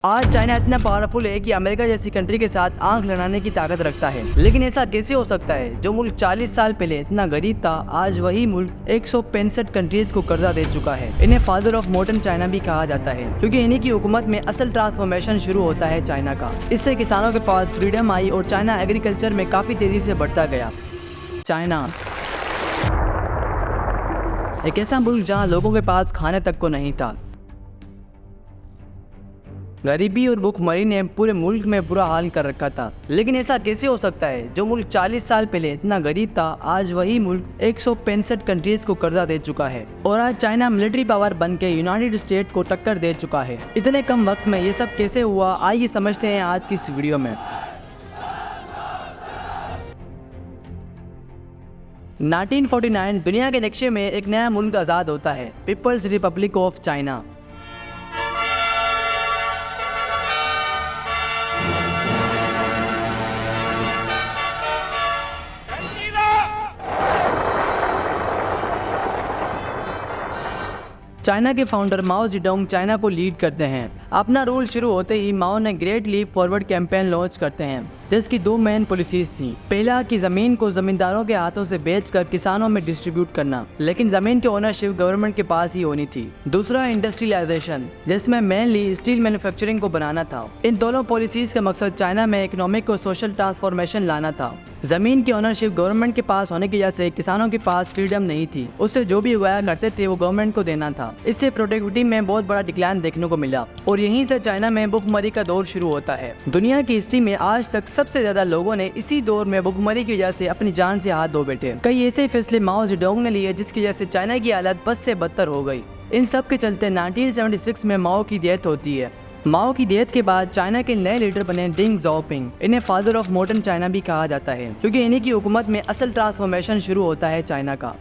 आज चाइना इतना पावरफुल है कि अमेरिका जैसी कंट्री के साथ आंख लड़ाने की ताकत रखता है। लेकिन ऐसा कैसे हो सकता है? जो मुल्क 40 साल पहले इतना गरीब था, आज वही मुल्क 165 कंट्रीज को कर्जा दे चुका है। इन्हें फादर ऑफ मॉडर्न चाइना भी कहा जाता है, क्योंकि इन्हीं की हुकूमत में असल ट्रांसफॉर्मेशन शुरू होता है चाइना का। इससे किसानों के पास फ्रीडम आई और चाइना एग्रीकल्चर में काफी तेजी से बढ़ता गया। चाइना एक ऐसा मुल्क जहाँ लोगों के पास खाने तक को नहीं था। गरीबी और भूखमरी ने पूरे मुल्क में बुरा हाल कर रखा था। लेकिन ऐसा कैसे हो सकता है? जो मुल्क 40 साल पहले इतना गरीब था, आज वही मुल्क 165 कंट्रीज को कर्जा दे चुका है। और आज चाइना मिलिट्री पावर बन के यूनाइटेड स्टेट को टक्कर दे चुका है। इतने कम वक्त में ये सब कैसे हुआ, आइए समझते हैं आज की इस वीडियो में। 1949 दुनिया के नक्शे में एक नया मुल्क आज़ाद होता है, people's republic of China. China के फाउंडर माओ जेडोंग चाइना को लीड करते हैं। अपना रूल शुरू होते ही माओ ने great leap forward campaign launch करते हैं, जिसकी दो मेन पॉलिसीज थी। पहला कि जमीन को जमींदारों के हाथों से बेचकर किसानों में डिस्ट्रीब्यूट करना, लेकिन जमीन की ओनरशिप गवर्नमेंट के पास ही होनी थी। दूसरा इंडस्ट्रियलाइजेशन, जिसमें मेनली स्टील मैन्युफैक्चरिंग को बनाना था। इन दोनों पॉलिसीज का मकसद चाइना में इकोनॉमिक और सोशल ट्रांसफॉर्मेशन लाना था। जमीन की ओनरशिप गवर्नमेंट के पास होने की वजह से किसानों के पास फ्रीडम नहीं थी। उससे जो भी उगाया करते थे वो गवर्नमेंट को देना था। इससे प्रोडक्टिविटी में बहुत बड़ा डिक्लाइन देखने को मिला और यहीं से चाइना में भुखमरी का दौर शुरू होता है। दुनिया की हिस्ट्री में आज तक सबसे ज्यादा लोगों ने इसी दौर में भुखमरी की वजह से अपनी जान से हाथ धो बैठे। कई ऐसे फैसले माओ जेडोंग ने लिए जिसकी वजह से चाइना की हालत बद से बदतर हो गई। इन सब के चलते 1976 में माओ की डेथ होती है। माओ की डेथ के बाद चाइना के नए लीडर बने डेंग ज़ाओपिंग। इन्हें फादर ऑफ मॉडर्न चाइना भी कहा जाता है, क्योंकि इन्हीं की हुकूमत में असल ट्रांसफॉर्मेशन शुरू होता है चाइना का।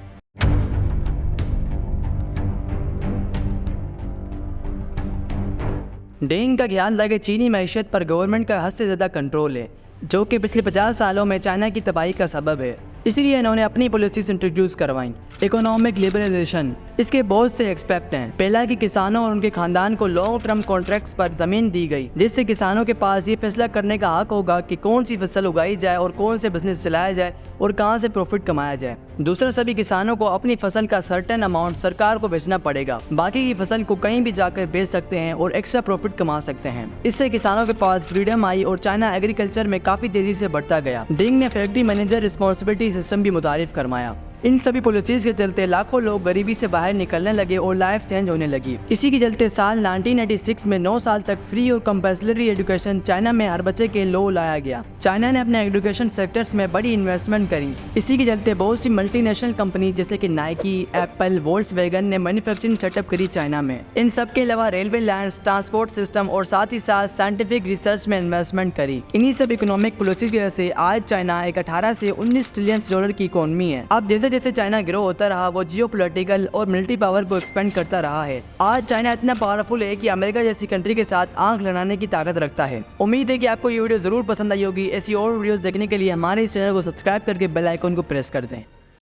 डेंग का ख्याल था कि चीनी मैशत पर गवर्नमेंट का हद से ज़्यादा कंट्रोल है, जो कि पिछले 50 सालों में चाइना की तबाही का सबब है। इसीलिए इन्होंने अपनी पॉलिसीज इंट्रोड्यूस करवाई। इकोनॉमिक लिबरलाइजेशन, इसके बहुत से एक्सपेक्ट हैं। पहला कि किसानों और उनके खानदान को लॉन्ग टर्म कॉन्ट्रैक्ट्स पर जमीन दी गई, जिससे किसानों के पास ये फैसला करने का हक होगा कि कौन सी फसल उगाई जाए और कौन से बिजनेस चलाया जाए और कहां से प्रॉफिट कमाया जाए। दूसरा, सभी किसानों को अपनी फसल का सर्टेन अमाउंट सरकार को भेजना पड़ेगा। बाकी की फसल को कहीं भी जाकर बेच सकते हैं और एक्स्ट्रा प्रॉफिट कमा सकते हैं। इससे किसानों के पास फ्रीडम आई और चाइना एग्रीकल्चर में काफी तेजी से बढ़ता गया। डेंग ने फैक्ट्री मैनेजर रिस्पॉन्सिबिलिटी सिस्टम भी मुतारिफ करवाया। इन सभी पॉलिसीज के चलते लाखों लोग गरीबी से बाहर निकलने लगे और लाइफ चेंज होने लगी। इसी के चलते साल 1986 में 9 साल तक फ्री और कंपल्सरी एजुकेशन चाइना में हर बच्चे के लॉ लाया गया। चाइना ने अपने एजुकेशन सेक्टर्स में बड़ी इन्वेस्टमेंट करी। इसी के चलते बहुत सी मल्टीनेशनल कंपनी जैसे कि नाइकी, एप्पल, वोल्क्सवैगन ने मैन्युफैक्चरिंग सेटअप करी चाइना में। इन सब के अलावा रेलवे लाइन्स, ट्रांसपोर्ट सिस्टम और साथ ही साथ साइंटिफिक रिसर्च में इन्वेस्टमेंट करी। इन्हीं सब इकोनॉमिक पॉलिसी की वजह से आज चाइना एक 18 से 19 ट्रिलियन डॉलर की इकोनॉमी है। अब जैसे जैसे चाइना ग्रो होता रहा, वो जियोपॉलिटिकल और मिलिट्री पावर को एक्सपेंड करता रहा है। आज चाइना इतना पावरफुल है कि अमेरिका जैसी कंट्री के साथ आंख लड़ाने की ताकत रखता है। उम्मीद है कि आपको ये वीडियो जरूर पसंद आई होगी। ऐसी और वीडियोस देखने के लिए हमारे इस चैनल को सब्सक्राइब करके बेल आइकन को प्रेस कर दें।